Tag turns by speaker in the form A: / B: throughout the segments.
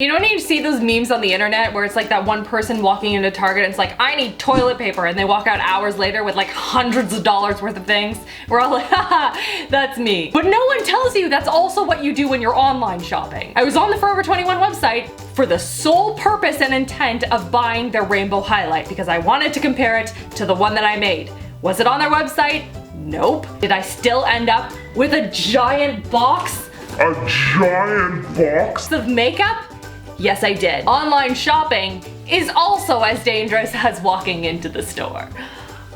A: You know when you see those memes on the internet where it's like that one person walking into Target and it's like, I need toilet paper, and they walk out hours later with like hundreds of dollars worth of things? We're all like, haha, that's me. But no one tells you that's also what you do when you're online shopping. I was on the Forever 21 website for the sole purpose and intent of buying their rainbow highlight because I wanted to compare it to the one that I made. Was it on their website? Nope. Did I still end up with a giant box?
B: A giant box?
A: Of makeup? Yes, I did. Online shopping is also as dangerous as walking into the store.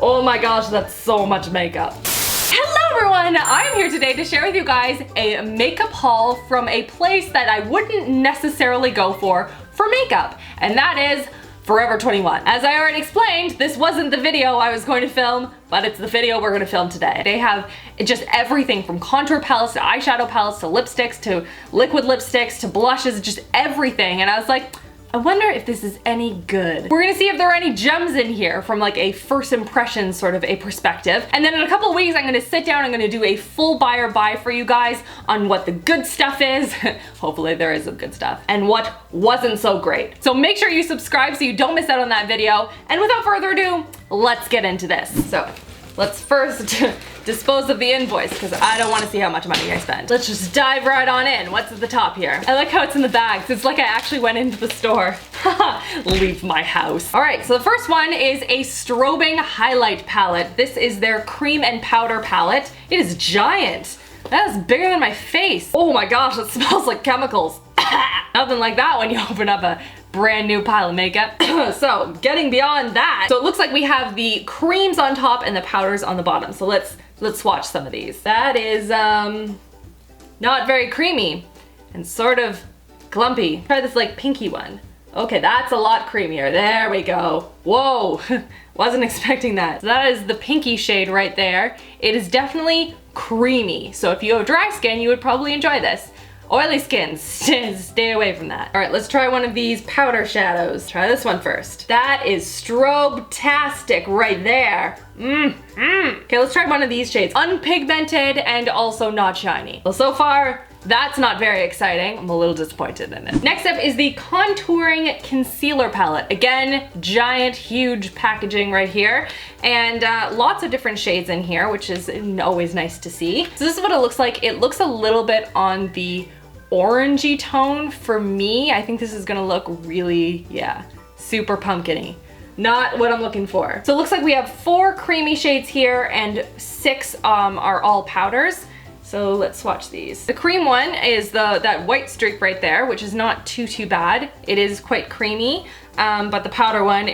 A: Oh my gosh, that's so much makeup. Hello everyone, I'm here today to share with you guys a makeup haul from a place that I wouldn't necessarily go for makeup, and that is Forever 21. As I already explained, this wasn't the video I was going to film, but it's the video we're going to film today. They have just everything from contour palettes to eyeshadow palettes to lipsticks to liquid lipsticks to blushes, just everything. And I was like, I wonder if this is any good. We're gonna see if there are any gems in here from like a first impression sort of a perspective. And then in a couple of weeks, I'm gonna sit down, I'm gonna do a full buy or buy for you guys on what the good stuff is. Hopefully there is some good stuff. And what wasn't so great. So make sure you subscribe so you don't miss out on that video. And without further ado, let's get into this. So let's first dispose of the invoice because I don't want to see how much money I spent. Let's just dive right on in. What's at the top here? I like how it's in the bags. It's like I actually went into the store. Leave my house. All right, so the first one is a strobing highlight palette. This is their cream and powder palette. It is giant. That is bigger than my face. Oh my gosh, that smells like chemicals. Nothing like that when you open up a brand new pile of makeup. So getting beyond that, so it looks like we have the creams on top and the powders on the bottom. So let's swatch some of these. That is not very creamy and sort of clumpy. Try this like pinky one. Okay, that's a lot creamier. There we go. Whoa, wasn't expecting that. So that is the pinky shade right there. It is definitely creamy. So if you have dry skin, you would probably enjoy this. Oily skin, stay away from that. All right, let's try one of these powder shadows. Try this one first. That is strobe-tastic right there. Okay, let's try one of these shades. Unpigmented and also not shiny. Well, so far, that's not very exciting. I'm a little disappointed in it. Next up is the Contouring Concealer Palette. Again, giant, huge packaging right here. And lots of different shades in here, which is always nice to see. So this is what it looks like. It looks a little bit on the orangey tone for me. I think this is gonna look really, yeah, super pumpkin-y. Not what I'm looking for. So it looks like we have 4 creamy shades here and 6 are all powders. So let's swatch these. The cream one is that white streak right there, which is not too bad. It is quite creamy, but the powder one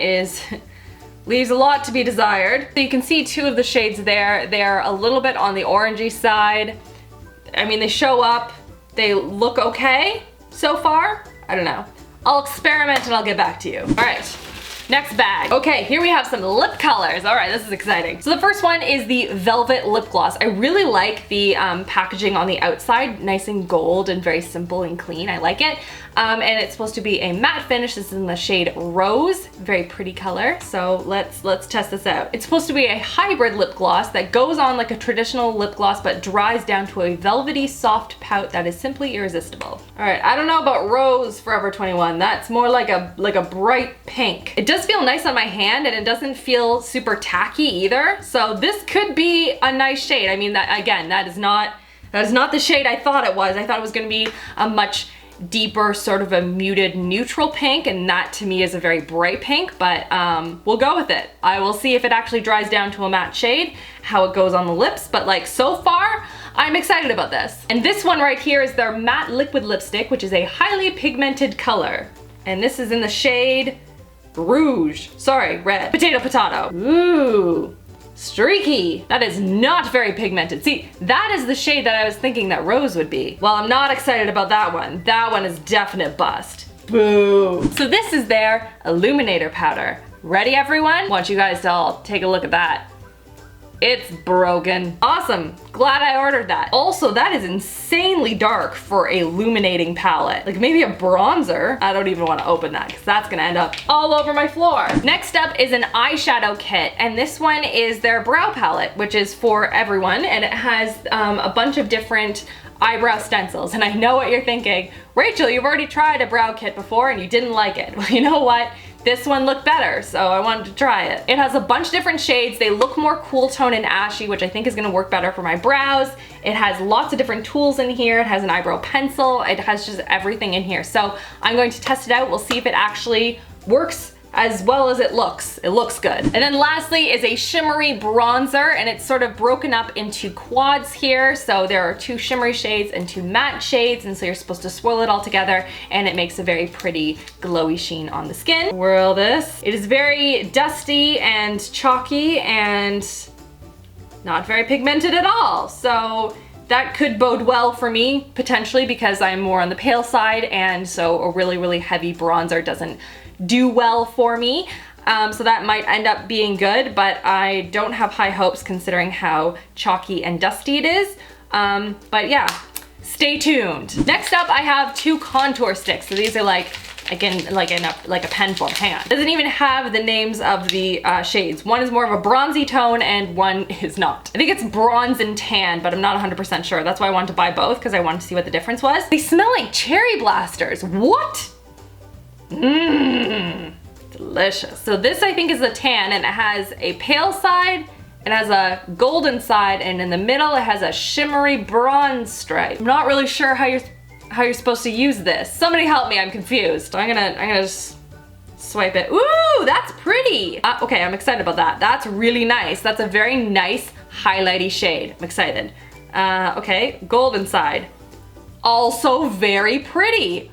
A: leaves a lot to be desired. So you can see 2 of the shades there. They're a little bit on the orangey side. I mean, they show up, they look okay so far. I don't know. I'll experiment and I'll get back to you. All right. Next bag. Okay, here we have some lip colors. All right, this is exciting. So the first one is the Velvet Lip Gloss. I really like the packaging on the outside, nice and gold and very simple and clean. I like it. And it's supposed to be a matte finish. This is in the shade Rose, very pretty color. So let's test this out. It's supposed to be a hybrid lip gloss that goes on like a traditional lip gloss but dries down to a velvety soft pout that is simply irresistible. All right, I don't know about Rose Forever 21. That's more like a bright pink. It does feel nice on my hand and it doesn't feel super tacky either. So this could be a nice shade. I mean, that again, that is not the shade I thought it was. I thought it was gonna be a much deeper, sort of a muted neutral pink, and that to me is a very bright pink, but we'll go with it. I will see if it actually dries down to a matte shade, how it goes on the lips, but like so far, I'm excited about this. And this one right here is their matte liquid lipstick, which is a highly pigmented color. And this is in the shade Rouge. Sorry, red. Potato. Ooh. Streaky. That is not very pigmented. See, that is the shade that I was thinking that Rose would be. Well, I'm not excited about that one. That one is definite bust. Boo. So this is their illuminator powder. Ready, everyone? I want you guys to all take a look at that. It's broken. Awesome. Glad I ordered that. Also, that is insanely dark for a illuminating palette. Like maybe a bronzer. I don't even want to open that because that's gonna end up all over my floor. Next up is an eyeshadow kit, and this one is their brow palette, which is for everyone, and it has a bunch of different eyebrow stencils. And I know what you're thinking. Rachel, you've already tried a brow kit before and you didn't like it. Well, you know what? This one looked better, so I wanted to try it. It has a bunch of different shades. They look more cool tone and ashy, which I think is gonna work better for my brows. It has lots of different tools in here. It has an eyebrow pencil. It has just everything in here. So I'm going to test it out. We'll see if it actually works as well as it looks. It looks good. And then lastly is a shimmery bronzer, and it's sort of broken up into quads here. So there are 2 shimmery shades and 2 matte shades, and so you're supposed to swirl it all together and it makes a very pretty glowy sheen on the skin. Swirl this. It is very dusty and chalky and not very pigmented at all. So that could bode well for me, potentially, because I'm more on the pale side, and so a really, really heavy bronzer doesn't do well for me. So that might end up being good, but I don't have high hopes considering how chalky and dusty it is. But yeah, stay tuned. Next up, I have 2 contour sticks. So these are like, again, like a pen form. Hang on. It doesn't even have the names of the shades. One is more of a bronzy tone and one is not. I think it's bronze and tan, but I'm not 100% sure. That's why I wanted to buy both, because I wanted to see what the difference was. They smell like cherry blasters. What? Mmm, delicious. So this I think is a tan, and it has a pale side, it has a golden side, and in the middle it has a shimmery bronze stripe. I'm not really sure how you're supposed to use this. Somebody help me, I'm confused. I'm gonna just swipe it. Ooh, that's pretty. Okay, I'm excited about that. That's really nice. That's a very nice highlighty shade. I'm excited. Okay, golden side. Also very pretty.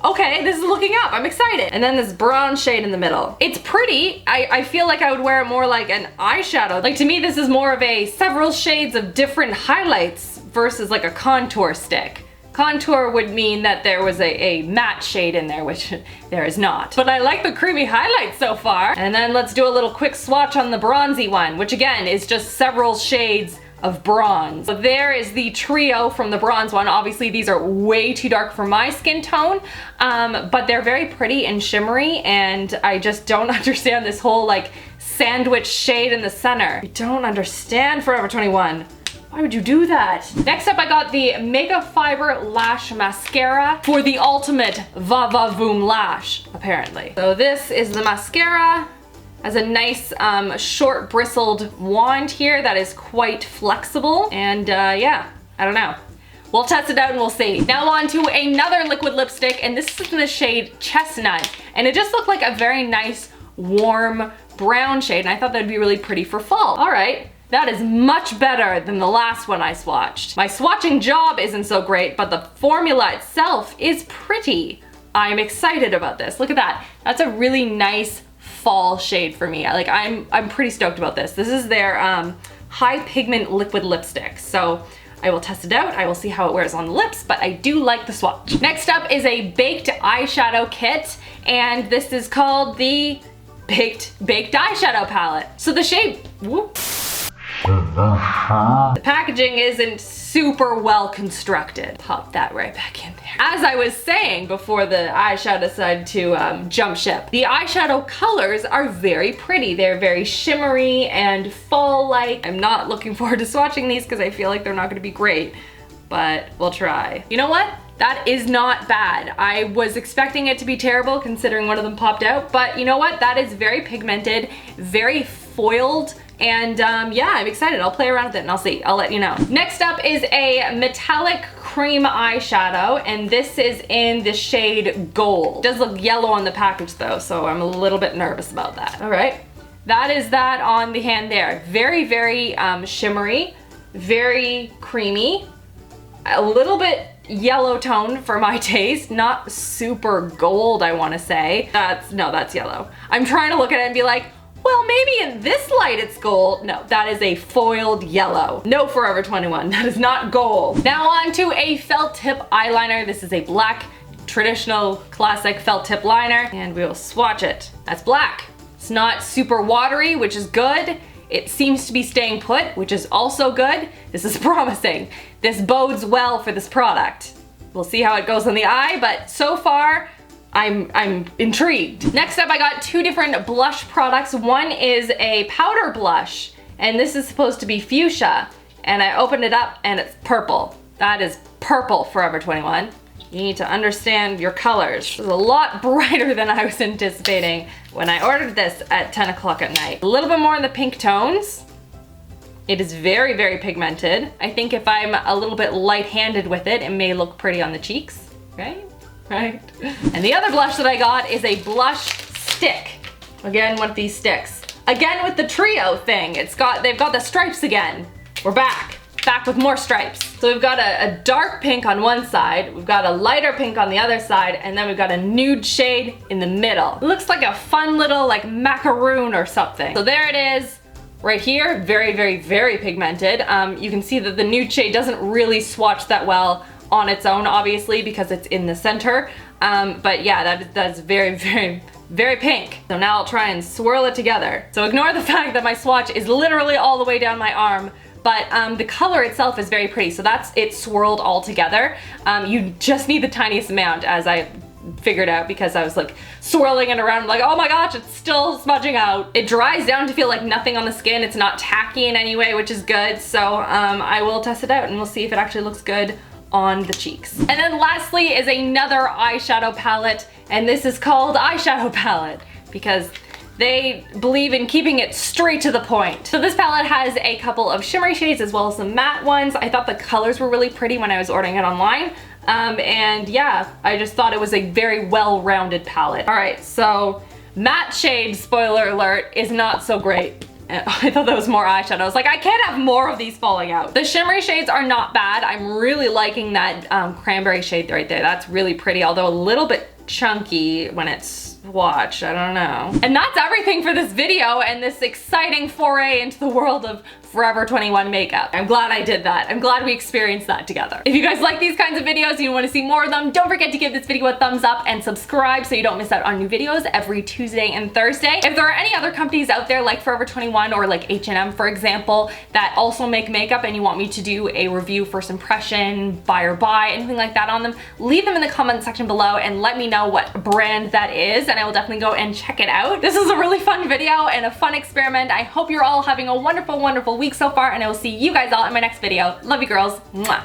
A: Okay, this is looking up. I'm excited. And then this brown shade in the middle. It's pretty. I feel like I would wear it more like an eyeshadow. Like, to me, this is more of a several shades of different highlights versus like a contour stick. Contour would mean that there was a matte shade in there, which there is not. But I like the creamy highlights so far. And then let's do a little quick swatch on the bronzy one, which again is just several shades of bronze. So there is the trio from the bronze one. Obviously these are way too dark for my skin tone, but they're very pretty and shimmery, and I just don't understand this whole like sandwich shade in the center. I don't understand Forever 21. Why would you do that? Next up, I got the Mega Fiber Lash Mascara for the ultimate va-va-voom lash, apparently. So this is the mascara. Has a nice short bristled wand here that is quite flexible, and yeah, I don't know. We'll test it out and we'll see. Now on to another liquid lipstick, and this is in the shade Chestnut, and it just looked like a very nice warm brown shade, and I thought that'd be really pretty for fall. All right, that is much better than the last one I swatched. My swatching job isn't so great, but the formula itself is pretty. I'm excited about this. Look at that. That's a really nice fall shade for me. Like, I'm pretty stoked about this. This is their high pigment liquid lipstick. So I will test it out. I will see how it wears on the lips, but I do like the swatch. Next up is a baked eyeshadow kit, and this is called the baked eyeshadow palette. So the shade, whoop. The packaging isn't super well constructed. Pop that right back in there. As I was saying before the eyeshadow decided to jump ship, the eyeshadow colors are very pretty. They're very shimmery and fall-like. I'm not looking forward to swatching these because I feel like they're not gonna be great, but we'll try. You know what? That is not bad. I was expecting it to be terrible considering one of them popped out, but you know what? That is very pigmented, very foiled, and yeah, I'm excited. I'll play around with it and I'll see. I'll let you know. Next up is a metallic cream eyeshadow, and this is in the shade Gold. It does look yellow on the package though, so I'm a little bit nervous about that. All right, that is that on the hand there. Very, very shimmery, very creamy, a little bit yellow tone for my taste, not super gold, I wanna say. That's yellow. I'm trying to look at it and be like, well, maybe in this light it's gold. No, that is a foiled yellow. No Forever 21, that is not gold. Now on to a felt tip eyeliner. This is a black, traditional, classic felt tip liner, and we will swatch it. That's black. It's not super watery, which is good. It seems to be staying put, which is also good. This is promising. This bodes well for this product. We'll see how it goes on the eye, but so far, I'm intrigued. Next up, I got 2 different blush products. One is a powder blush, and this is supposed to be fuchsia, and I opened it up and it's purple. That is purple Forever 21. You need to understand your colors. This is a lot brighter than I was anticipating when I ordered this at 10 o'clock at night. A little bit more in the pink tones. It is very, very pigmented. I think if I'm a little bit light-handed with it, it may look pretty on the cheeks, right? Right. And the other blush that I got is a blush stick. Again, one of these sticks. Again with the trio thing. They've got the stripes again. We're back with more stripes. So we've got a dark pink on one side, we've got a lighter pink on the other side, and then we've got a nude shade in the middle. It looks like a fun little like macaroon or something. So there it is. Right here, very, very, very pigmented. You can see that the nude shade doesn't really swatch that well on its own, obviously, because it's in the center. But yeah, that's very, very, very pink. So now I'll try and swirl it together. So ignore the fact that my swatch is literally all the way down my arm, but the color itself is very pretty. So that's it swirled all together. You just need the tiniest amount, as I figured out, because I was like swirling it around like, oh my gosh, it's still smudging out. It dries down to feel like nothing on the skin. It's not tacky in any way, which is good. So I will test it out and we'll see if it actually looks good on the cheeks. And then lastly is another eyeshadow palette, and this is called Eyeshadow Palette because they believe in keeping it straight to the point. So this palette has a couple of shimmery shades as well as some matte ones. I thought the colors were really pretty when I was ordering it online. And yeah, I just thought it was a very well-rounded palette. All right, so matte shade, spoiler alert, is not so great. I thought that was more eyeshadow. I was like, I can't have more of these falling out. The shimmery shades are not bad. I'm really liking that cranberry shade right there. That's really pretty, although a little bit chunky when it's swatched. I don't know. And that's everything for this video and this exciting foray into the world of Forever 21 makeup. I'm glad I did that. I'm glad we experienced that together. If you guys like these kinds of videos and you want to see more of them, don't forget to give this video a thumbs up and subscribe so you don't miss out on new videos every Tuesday and Thursday. If there are any other companies out there like Forever 21 or like H&M, for example, that also make makeup and you want me to do a review, first impression, buy or buy, anything like that on them, leave them in the comment section below and let me know what brand that is, and I will definitely go and check it out. This is a really fun video and a fun experiment. I hope you're all having a wonderful, wonderful week so far, and I will see you guys all in my next video. Love you girls. Mwah.